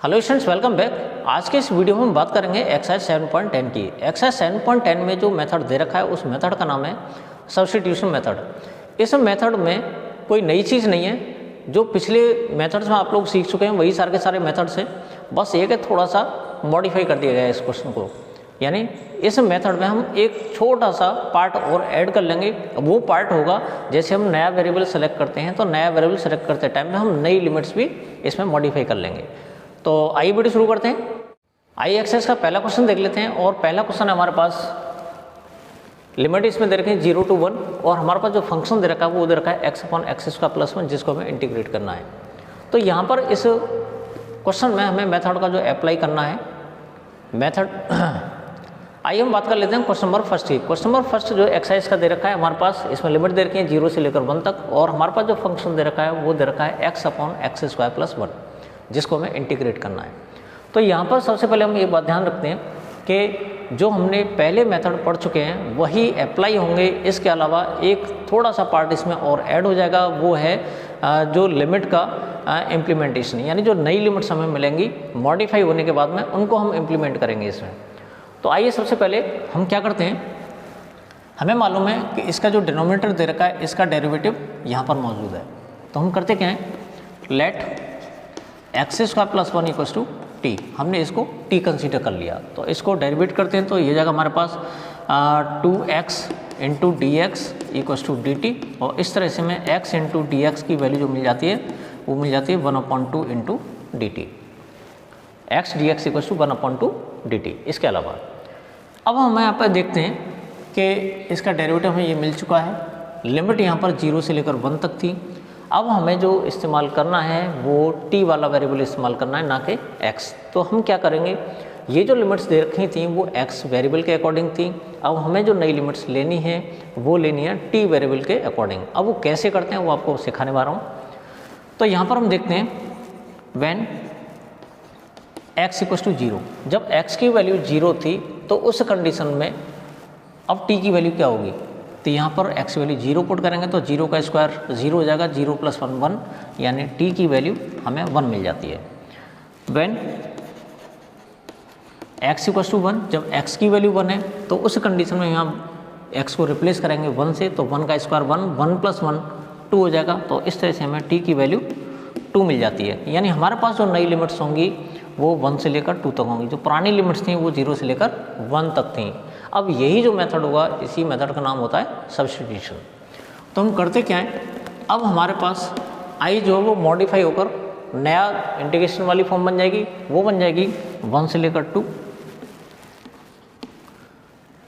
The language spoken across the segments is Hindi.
Hello students, welcome back. आज के इस वीडियो में हम बात करेंगे एक्सरसाइज 7.10 की। एक्सरसाइज 7.10 में जो मेथड दे रखा है उस मेथड का नाम है सब्स्टिट्यूशन मेथड। इस मेथड में कोई नई चीज़ नहीं है, जो पिछले मेथड्स में आप लोग सीख चुके हैं वही सारे के सारे मेथड्स हैं। बस एक है थोड़ा सा मॉडिफाई कर दिया गया है इस क्वेश्चन को, यानी इस मेथड में हम एक छोटा सा पार्ट और ऐड कर लेंगे। वो पार्ट होगा जैसे हम नया वेरिएबल सेलेक्ट करते हैं तो नया वेरिएबल सेलेक्ट करते टाइम में हम नई लिमिट्स भी इसमें मॉडिफाई कर लेंगे। तो आइए वीडियो शुरू करते हैं। आइए एक्सरसाइज का पहला क्वेश्चन देख लेते हैं। और पहला क्वेश्चन है हमारे पास, लिमिट इसमें दे रखी है 0 to 1 और हमारे पास जो फंक्शन दे रखा है वो दे रखा है x/x² + 1, जिसको हमें इंटीग्रेट करना है। तो यहाँ पर इस क्वेश्चन में हमें मेथड का जो अप्लाई करना है मेथड आइए हम बात कर लेते हैं क्वेश्चन नंबर फर्स्ट की। क्वेश्चन नंबर फर्स्ट जो एक्सरसाइज का दे रखा है हमारे पास, इसमें लिमिट दे रखी है 0 से लेकर 1 तक और हमारे पास जो फंक्शन दे रखा है वो दे रखा है x/x² + 1, जिसको हमें इंटीग्रेट करना है। तो यहाँ पर सबसे पहले हम ये बात ध्यान रखते हैं कि जो हमने पहले मेथड पढ़ चुके हैं वही अप्लाई होंगे। इसके अलावा एक थोड़ा सा पार्ट इसमें और ऐड हो जाएगा, वो है जो लिमिट का इम्प्लीमेंटेशन, यानी जो नई लिमिट्स हमें मिलेंगी मॉडिफाई होने के बाद में उनको हम इम्प्लीमेंट करेंगे इसमें। तो आइए सबसे पहले हम क्या करते हैं, हमें मालूम है कि इसका जो डिनोमिनेटर दे रखा है इसका डेरिवेटिव यहाँ पर मौजूद है। तो हम करते क्या हैं, लेट x² + 1 = t। हमने इसको t कंसीडर कर लिया, तो इसको डेरिवेट करते हैं तो ये जाएगा हमारे पास 2x × dx = dt। और इस तरह से में x × dx की वैल्यू जो मिल जाती है वो मिल जाती है 1/2 × dt। x dx = 1/2 dt। इसके अलावा अब हम यहाँ पर देखते हैं कि इसका डेरिवेटिव हमें ये मिल चुका है। लिमिट यहाँ पर 0 से लेकर 1 तक थी। अब हमें जो इस्तेमाल करना है वो t वाला वेरिएबल इस्तेमाल करना है, ना कि x। तो हम क्या करेंगे, ये जो लिमिट्स दे रखी थी वो x वेरिएबल के अकॉर्डिंग थी। अब हमें जो नई लिमिट्स लेनी है वो लेनी है t वेरिएबल के अकॉर्डिंग। अब वो कैसे करते हैं वो आपको सिखाने वाला हूँ। तो यहाँ पर हम देखते हैं व्हेन x = 0, जब x की वैल्यू 0 थी तो उस कंडीशन में अब t की वैल्यू क्या होगी, तो यहाँ पर x वैल्यू 0 पुट करेंगे तो 0 का स्क्वायर 0 हो जाएगा, 0 + 1 1, यानी t की वैल्यू हमें 1 मिल जाती है। व्हेन x = 1, जब x की वैल्यू 1 है तो उस कंडीशन में यहाँ x को रिप्लेस करेंगे 1 से, तो 1 का स्क्वायर 1, 1 + 1 2 हो जाएगा। तो इस तरह से हमें t की वैल्यू 2 मिल जाती है। यानी हमारे पास जो नई लिमिट्स होंगी वो 1 से लेकर 2 तक होंगी, जो पुरानी लिमिट्स थी वो 0 से लेकर 1 तक थी। अब यही जो मेथड होगा, इसी मेथड का नाम होता है सब्स्टिट्यूशन। तो हम करते क्या हैं, अब हमारे पास आई जो है वो मॉडिफाई होकर नया इंटीग्रेशन वाली फॉर्म बन जाएगी, वो बन जाएगी 1 से लेकर 2।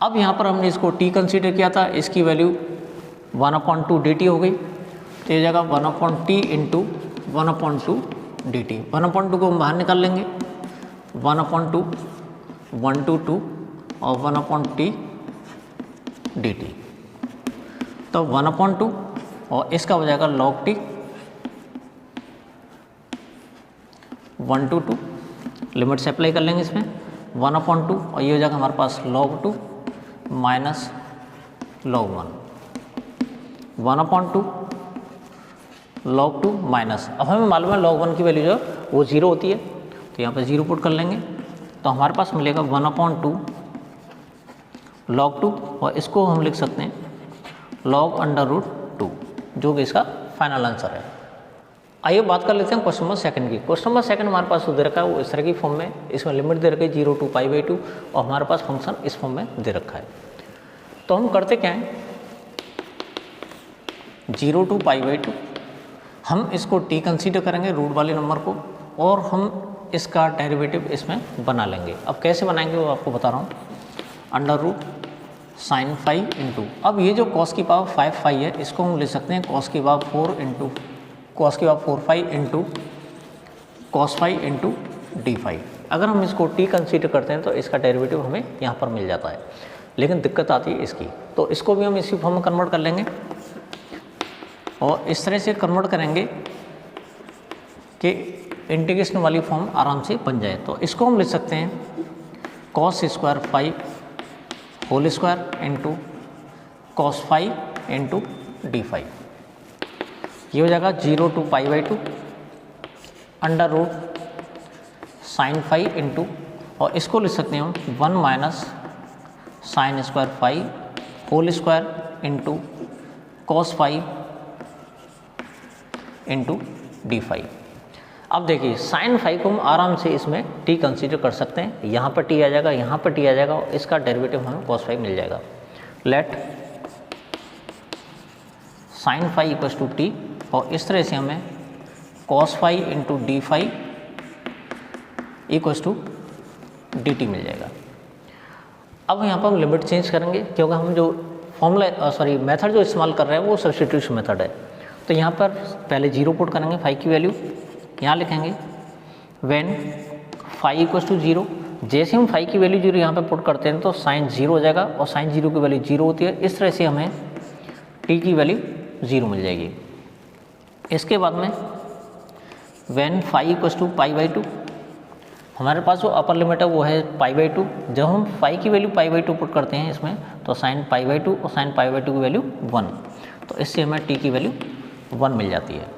अब यहाँ पर हमने इसको t कंसीडर किया था, इसकी वैल्यू 1/2 dt हो गई, तो ये जगह 1/t × 1/2 dt। 1/2 को हम बाहर निकाल लेंगे, 1/2 1 to 2 और 1/t dt। तो 1/2 और इसका हो जाएगा log t 1 to 2। लिमिट से अप्लाई कर लेंगे इसमें 1/2 और ये हो जाएगा हमारे पास log 2 minus log 1, 1/2 log 2 minus. अब हमें मालूम है log 1 की वैल्यू जो वो 0 होती है, तो यहाँ पे 0 पुट कर लेंगे तो हमारे पास मिलेगा 1/2 log 2 और इसको हम लिख सकते हैं log √2, जो कि इसका फाइनल आंसर है। आइए बात कर लेते हैं क्वेश्चन नंबर सेकंड की। क्वेश्चन नंबर सेकंड हमारे पास दे रखा है वो इस तरह की फॉर्म में, इसमें लिमिट दे रखी है 0 to π/2 और हमारे पास फंक्शन इस फॉर्म में दे रखा है। तो हम करते क्या हैं, 0 to π/2 हम इसको t कंसीडर करेंगे रूट वाले नंबर को और हम इसका डेरिवेटिव इसमें बना लेंगे। अब कैसे बनाएंगे वो आपको बता रहा हूँ, √sin phi × अब ये जो cos की पावर 5 phi है इसको हम ले सकते हैं cos की power 4 phi × cos phi × d phi। अगर हम इसको t कंसीडर करते हैं तो इसका डेरिवेटिव हमें यहाँ पर मिल जाता है, लेकिन दिक्कत आती है इसकी। तो इसको भी हम इसी फॉर्म में कन्वर्ट कर लेंगे और इस तरह से कन्वर्ट करेंगे कि इंटीग्रेशन वाली फॉर्म आराम से बन जाए। तो इसको हम लिख सकते हैं cos² phi whole square × cos phi × d phi। ये हो जाएगा 0 to π/2 √sin sine five into, और इसको लिख सकते हैं हम 1 minus sine square five whole square into cos five into D five. अब देखिए साइन फाइव को हम आराम से इसमें टी कंसीडर कर सकते हैं, यहाँ पर टी आ जाएगा, यहाँ पर टी आ जाएगा, और इसका डेरिवेटिव हमें कॉस फाइव मिल जाएगा। Let sine five equals to t, और इस तरह से हमें cos five into D five equals to d t मिल जाएगा। अब यहाँ पर हम लिमिट चेंज करेंगे, क्योंकि हम जो फॉर्मूला मेथड जो इस्तेमाल कर रहे हैं वो सब्स्टिट्यूशन मेथड है। तो यहाँ पर पहले जीरो पुट करेंगे, फाइव की वैल्यू यहाँ लिखेंगे when five equals to zero. जैसे हम फाइव की वैल्यू जीरो यहाँ पे पुट करते हैं तो साइन जीरो हो जाएगा, और साइन जीरो की वैल्यू जीरो होती है। इस तरह से हमें टी की वैल्यू जीरो मिल जाएगी। इसके बाद में when five equals to pi by two, हमारे पास जो अपर लिमिट है वो है पाई बाई टू। जब हम फाइव की value pi by to put करते हैं इसमें, तो साइन पाई बाई टू और साइन पाई बाई टू की वैल्यू 1, तो इससे हमें टी की वैल्यू 1 मिल जाती है।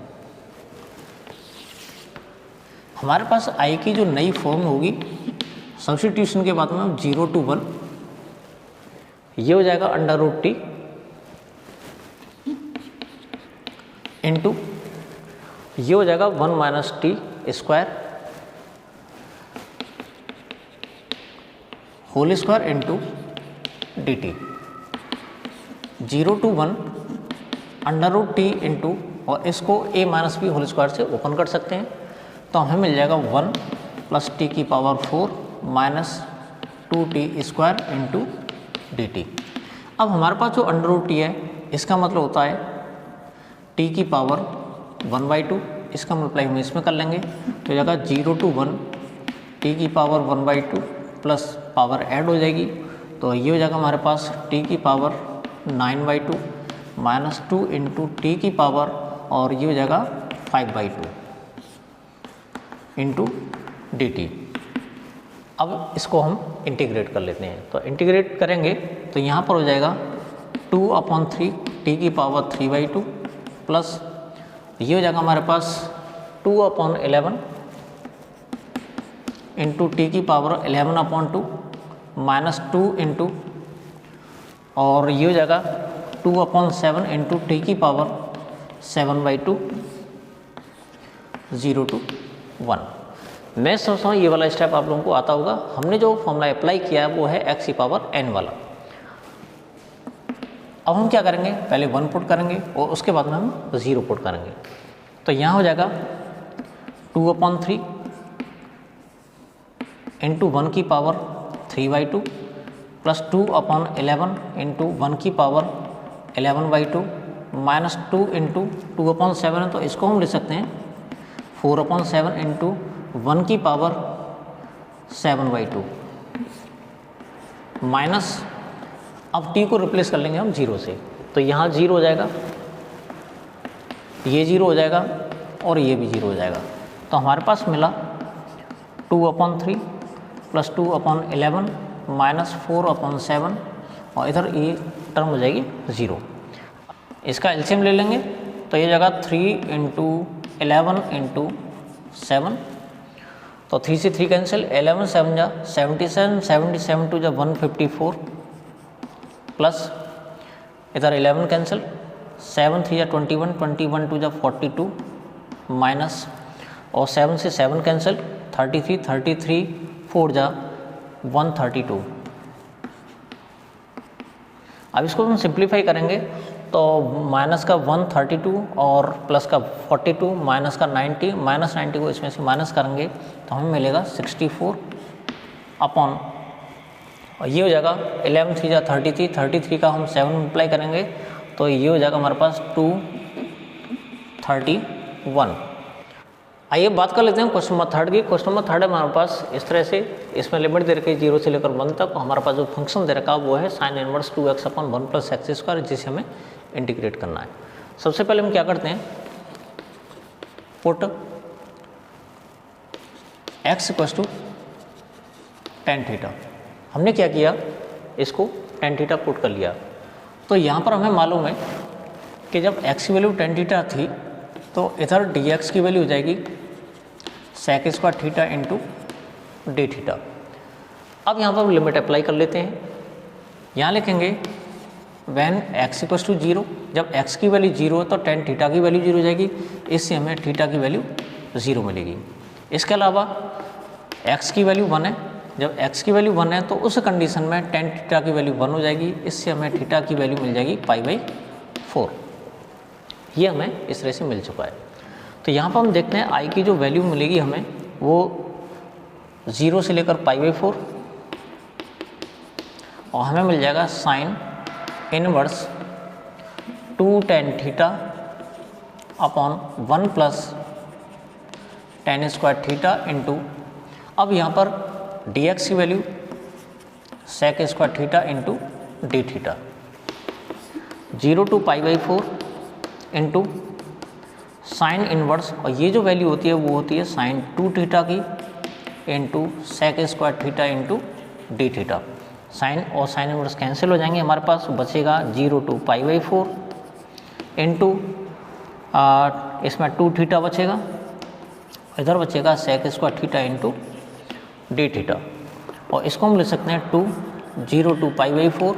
हमारे पास आई की जो नई फॉर्म होगी सब्स्टिट्यूशन के बाद में 0 to 1, ये हो जाएगा अंडर रूट टी इंटू ये हो जाएगा 1 minus T square whole square into D T. 0 to 1 under root T into, और इसको a minus B whole square से ओपन कर सकते हैं, तो हमें मिल जाएगा 1 प्लस टी की power 4 minus 2t square into D T. अब हमारे पास जो अंडर रूट टी है इसका मतलब होता है t की पावर 1/2, इसका मल्टीप्लाई हम इसमें कर लेंगे, तो जाएगा 0 to 1 t की पावर 1/2 प्लस पावर ऐड हो जाएगी, तो ये हो जाएगा हमारे पास t की पावर 9/2 माइनस 2 इंटू टी की पावर, और ये हो जाएगा 5/2 इंटू डी टी। अब इसको हम इंटीग्रेट कर लेते हैं, तो इंटीग्रेट करेंगे तो यहाँ पर हो जाएगा 2/3 टी की पावर 3/2 प्लस ये हो जाएगा हमारे पास 2/11 इंटू टी की पावर 11/2 माइनस 2 इंटू, और ये हो जाएगा 2/7 इंटू टी की पावर 7/2 0 to 1। मैं सोचता हूँ ये वाला स्टेप आप लोगों को आता होगा। हमने जो फॉर्मूला अप्लाई किया है वो है x की पावर n वाला। अब हम क्या करेंगे, पहले 1 पुट करेंगे और उसके बाद में हम 0 पुट करेंगे, तो यहाँ हो जाएगा 2/3 इंटू 1 की पावर 3/2 प्लस 2/11 इंटू 1 की पावर 11/2 माइनस 2 इंटू 2/7 है, तो इसको हम लिख सकते हैं 4/7 इंटू 1 की पावर 7/2 माइनस, अब t को रिप्लेस कर लेंगे हम 0 से, तो यहाँ 0 हो जाएगा, ये 0 हो जाएगा और ये भी 0 हो जाएगा, तो हमारे पास मिला 2/3 प्लस 2/11 माइनस 4/7, और इधर ये टर्म हो जाएगी 0। इसका एलसीएम ले लेंगे तो ये जगह 3 इंटू 11 इंटू 7, तो 3 से 3 कैंसिल, 11 7 जा 77, 77 2 जा 154 प्लस इधर 11 कैंसिल, 7 3 जा 21, 21 2 जा 42 माइनस, और 7 से 7 कैंसिल, 33 33 4 जा 132। अब इसको हम सिंप्लीफाई करेंगे तो माइनस का 132 और प्लस का 42 माइनस का 90, माइनस 90 को इसमें से माइनस करेंगे तो हमें मिलेगा 64 अपॉन, और ये हो जाएगा 11 3 जा 33, 33 का हम 7 मल्टीप्लाई करेंगे तो ये हो जाएगा हमारे पास 231। आइए बात कर लेते हैं क्वेश्चन नंबर 3 की। क्वेश्चन नंबर 3 हमारे पास इस तरह से, इसमें लिमिट दे रखी है 0 से लेकर 1 तक, हमारे पास जो फंक्शन दे रखा है वो है sine inverse 2x/1 plus x square, जिसे हमें इंटीग्रेट करना है। सबसे पहले हम क्या करते हैं, put x equals to tan theta. हमने क्या किया, इसको tan थीटा पुट कर लिया, तो यहाँ पर हमें मालूम है कि जब x की वैल्यू tan थीटा थी तो इधर dx की वैल्यू हो जाएगी sec square theta into d theta. अब यहाँ पर हम लिमिट अप्लाई कर लेते हैं। यहाँ लिखेंगे वैन x इक्वल टू 0, जब x की वैल्यू 0 है तो टेन थीटा की वैल्यू 0 हो जाएगी, इससे हमें थीटा की वैल्यू 0 मिलेगी। इसके अलावा x की वैल्यू 1 है, जब x की वैल्यू 1 है तो उस कंडीशन में टेन थीटा की वैल्यू 1 हो जाएगी, इससे हमें थीटा की वैल्यू मिल जाएगी π/4। ये हमें इस तरह से मिल चुका है। तो यहाँ पर हम देखते हैं i की जो वैल्यू मिलेगी हमें वो 0 से लेकर π/4, और हमें मिल जाएगा sine inverse 2 tan theta upon 1 plus tan square theta into, अब यहाँ पर dx की value sec square theta into d theta, 0 to π/4 into sine inverse, और ये जो वैल्यू होती है वो होती है साइन 2 थीटा की into sec square theta into d theta. Sine और साइन इनवर्स कैंसिल हो जाएंगे, हमारे पास बचेगा 0 to π/4 इंटू इसमें 2 थीटा बचेगा, इधर बचेगा sec square theta into d theta, और इसको हम लिख सकते हैं 0 to π/4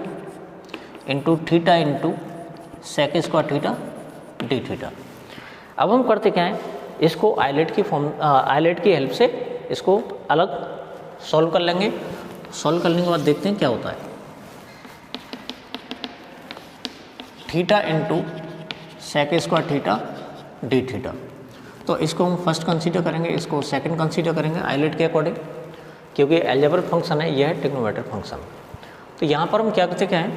into theta into sec square theta d theta. अब हम करते क्या हैं, इसको आइलेट की हेल्प से इसको अलग सॉल्व कर लेंगे। सॉल्व करने के बाद देखते हैं क्या होता है। Theta into sec square theta d theta, तो इसको हम फर्स्ट कंसीडर करेंगे, इसको सेकंड कंसीडर करेंगे आइलेट के अकॉर्डिंग, क्योंकि एल्जेब्रिक फंक्शन है, यह है ट्रिग्नोमेट्रिक फंक्शन। तो यहाँ पर हम क्या करते क्या है,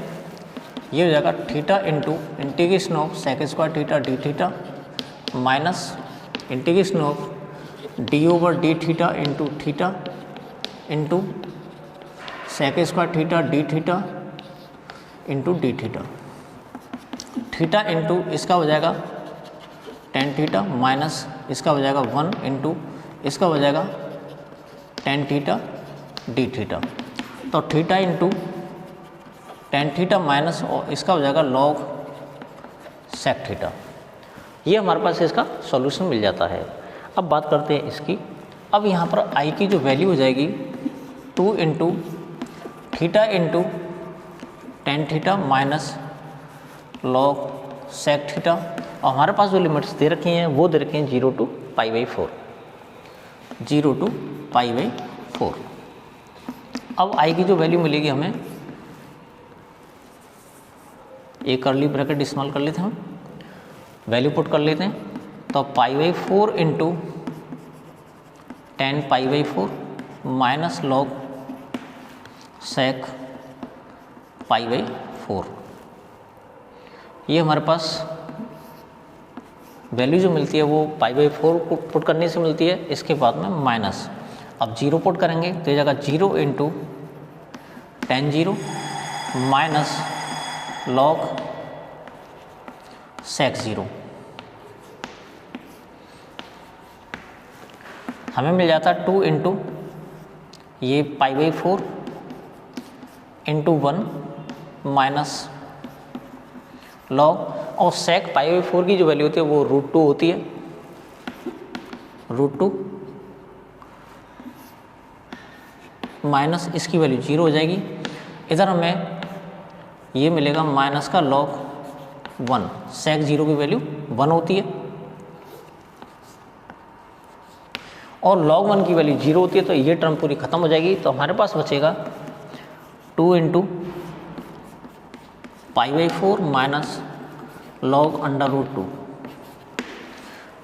ये हो जाएगा theta into integration of sec square theta d theta minus integration of d/d theta into theta into sec square theta d theta into d theta. Theta into इसका हो जाएगा tan थीटा माइनस इसका हो जाएगा 1 इंटू इसका हो जाएगा tan थीटा डी थीटा। तो theta into tan theta minus और इसका हो जाएगा log sec थीटा। ये हमारे पास इसका सॉल्यूशन मिल जाता है। अब बात करते हैं इसकी। अब यहाँ पर i की जो वैल्यू हो जाएगी 2 into theta into tan theta minus log sec theta, और हमारे पास जो लिमिट्स दे रखी हैं वो दे रखी हैं 0 to π/4, 0 to π/4। अब i की जो वैल्यू मिलेगी हमें, एक कर्ली ब्रैकेट इस्तेमाल कर लेते हैं, हम वैल्यू पुट कर लेते हैं, तो π/4 into tan π/4 minus log sec π/4। ये हमारे पास वैल्यू जो मिलती है वो π/4 को पुट करने से मिलती है, इसके बाद में माइनस, अब 0 पुट करेंगे तो ये जगह 0 into tan 0 minus log sec 0, हमें मिल जाता है 2 इंटू ये π/4 इंटू 1 माइनस लॉग, और sec π/4 की जो वैल्यू होती है वो √2 होती है, √2 माइनस इसकी वैल्यू 0 हो जाएगी, इधर हमें ये मिलेगा माइनस का log 1, sec 0 की वैल्यू 1 होती है और log 1 की वैल्यू 0 होती है, तो ये टर्म पूरी खत्म हो जाएगी। तो हमारे पास बचेगा 2 इंटू π/4 माइनस log √2,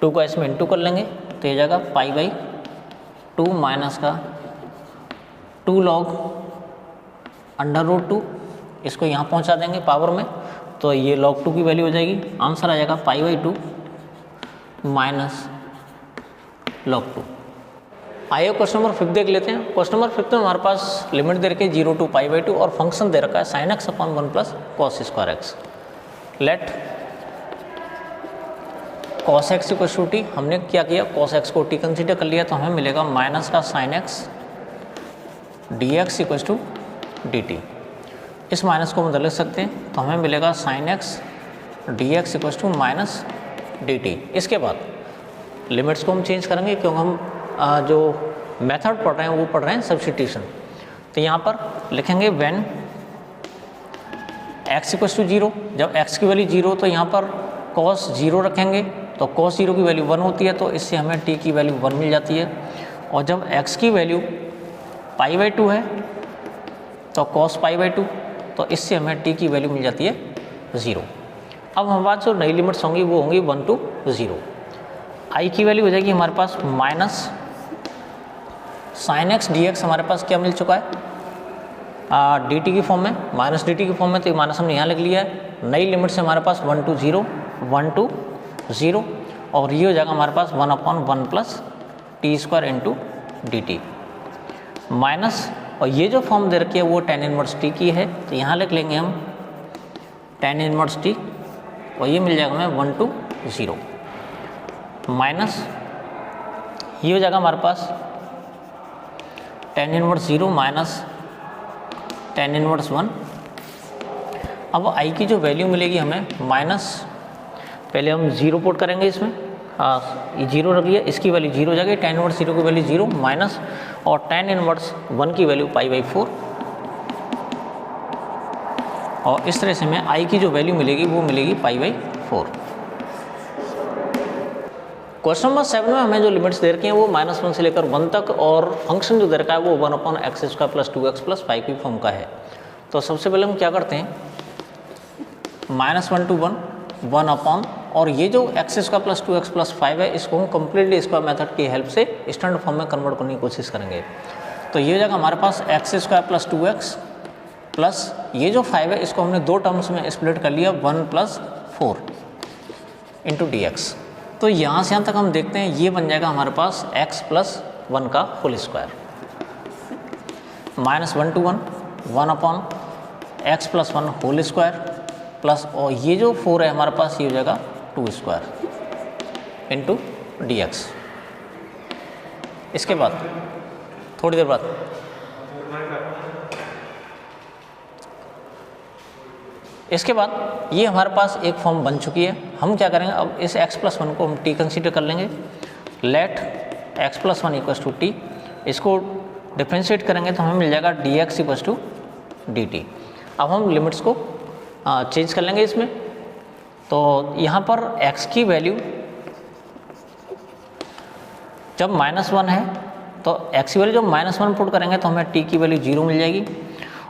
2 को इसमें इंटू कर लेंगे तो ये जाएगा π/2 माइनस का 2 log √2, इसको यहाँ पहुँचा देंगे पावर में, तो ये log 2 की वैल्यू हो जाएगी, आंसर आ जाएगा π/2 माइनस log 2। आइए क्वेश्चन नंबर 5 देख लेते हैं। क्वेश्चन नंबर 5 में हमारे पास लिमिट दे रखी है 0 to π/2 और फंक्शन दे रखा है sin x upon 1 plus cos square x। Let cos x equal to t, हमने क्या किया cos x को t कंसीडर कर लिया, तो हमें मिलेगा माइनस का sin x dx equal to dt। इस माइनस को हम बदल सकते हैं, तो हमें मिलेगा sin x dx equal to minus dt। इसके बाद लिमिट्स को हम चेंज करेंगे, क्योंकि हम जो मेथड पढ़ रहे हैं वो पढ़ रहे हैं सब्स्टिट्यूशन। तो यहाँ पर लिखेंगे व्हेन x इक्वल टू 0, जब x की वैल्यू 0 तो यहाँ पर cos 0 रखेंगे, तो cos 0 की वैल्यू 1 होती है, तो इससे हमें t की वैल्यू 1 मिल जाती है। और जब x की वैल्यू π/2 है तो cos π/2, तो इससे हमें t की वैल्यू मिल जाती है 0। अब हमारे पास जो नई लिमिट्स होंगी वो होंगी 1 to 0। i की वैल्यू हो जाएगी हमारे पास माइनस sin x dx, हमारे पास क्या मिल चुका है dt की फॉर्म में, माइनस dt की फॉर्म में, तो ये माइनस हमने यहाँ लिख लिया है। नई लिमिट से हमारे पास 1 to 0, 1 to 0, और ये हो जाएगा हमारे पास 1/1 plus t² into dt minus, और ये जो फॉर्म दे रखी है वो tan इनवर्स t की है, तो यहाँ लिख लेंगे हम tan इनवर्स t, और ये मिल जाएगा हमें 1 to 0 माइनस ये हो जाएगा हमारे पास tan inverse 0 minus tan inverse 1। अब i की जो वैल्यू मिलेगी हमें माइनस, पहले हम 0 पुट करेंगे इसमें, ये 0 रख लिया, इसकी वैल्यू 0 हो जाएगी, tan इनवर्स 0 की वैल्यू 0 माइनस, और tan इनवर्स 1 की वैल्यू π/4, और इस तरह से हमें i की जो वैल्यू मिलेगी वो मिलेगी π/4। क्वेश्चन नंबर 7 में हमें जो लिमिट्स दे रखी हैं वो -1 से लेकर 1 तक, और फंक्शन जो दे रखा है वो 1/x² प्लस 2x प्लस 5 की फॉर्म का है। तो सबसे पहले हम क्या करते हैं, -1 to 1, 1/, और ये जो x² प्लस 2x प्लस 5 है इसको हम कम्प्लीटली स्क्वायर मेथड की हेल्प से स्टैंडर्ड फॉर्म में कन्वर्ट करने की कोशिश करेंगे। तो ये हो जाएगा हमारे पास x² प्लस 2x प्लस ये जो 5 है इसको हमने 2 टर्म्स में स्प्लिट कर लिया, 1 + 4 इंटू dx। तो यहाँ से यहाँ तक हम देखते हैं ये बन जाएगा हमारे पास x + 1 का whole square, -1 to 1, 1/x + 1 whole square plus, और ये जो 4 है हमारे पास ये हो जाएगा 2² इंटू dx। इसके बाद थोड़ी देर बाद इसके बाद ये हमारे पास एक फॉर्म बन चुकी है। हम क्या करेंगे, अब इस x + 1 को हम t कंसीडर कर लेंगे, लेट x + 1 = t, इसको डिफ्रेंशिएट करेंगे तो हमें मिल जाएगा dx = dt। अब हम लिमिट्स को चेंज कर लेंगे इसमें, तो यहाँ पर x की वैल्यू जब -1 है तो x की वैल्यू जब -1 पुट करेंगे तो हमें t की वैल्यू 0 मिल जाएगी,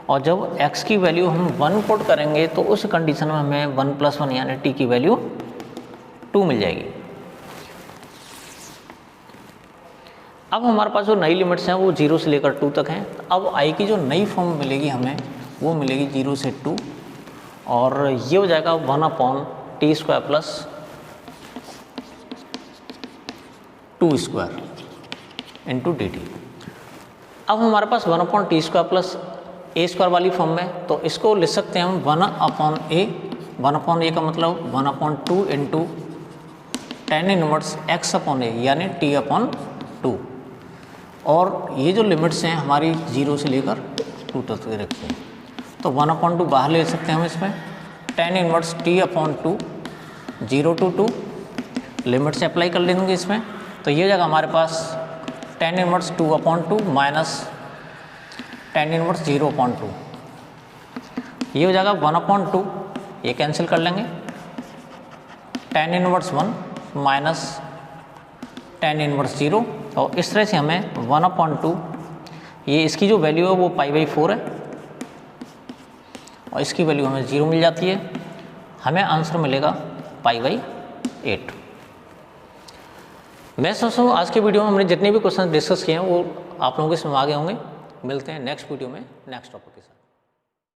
और जब x की वैल्यू हम 1 पुट करेंगे तो उस कंडीशन में हमें 1 + 1 यानी t की वैल्यू 2 मिल जाएगी। अब हमारे पास जो नई लिमिट्स हैं वो 0 से लेकर 2 तक हैं। अब i की जो नई फॉर्म मिलेगी हमें वो मिलेगी 0 से 2, और ये हो जाएगा 1/t² प्लस 2² इंटू dt। अब हमारे पास 1/t² प्लस a² वाली फॉर्म में, तो इसको लिख सकते हैं हम 1/a, 1/a का मतलब 1/2 इंटू tan इनवर्स x/a यानी t/2, और ये जो लिमिट्स हैं हमारी 0 से लेकर 2 तक रखी हैं, तो 1/2 बाहर ले सकते हैं हम इसमें, tan inverse t/2 0 to 2 limit से अप्लाई कर लेंगे इसमें, तो ये हो जाएगा हमारे पास tan inverse 2/2 minus tan inverse 0/2, ये हो जाएगा 1/2, ये कैंसिल कर लेंगे, tan inverse 1 minus tan inverse 0, और इस तरह से हमें 1/2, ये इसकी जो वैल्यू है वो π/4 है, और इसकी वैल्यू हमें 0 मिल जाती है, हमें आंसर मिलेगा π/8। मैं सोचता हूँ आज के वीडियो में हमने जितने भी क्वेश्चन डिस्कस किए हैं वो आप लोगों के समझ आ गए होंगे। मिलते हैं नेक्स्ट वीडियो में नेक्स्ट टॉपिक के साथ।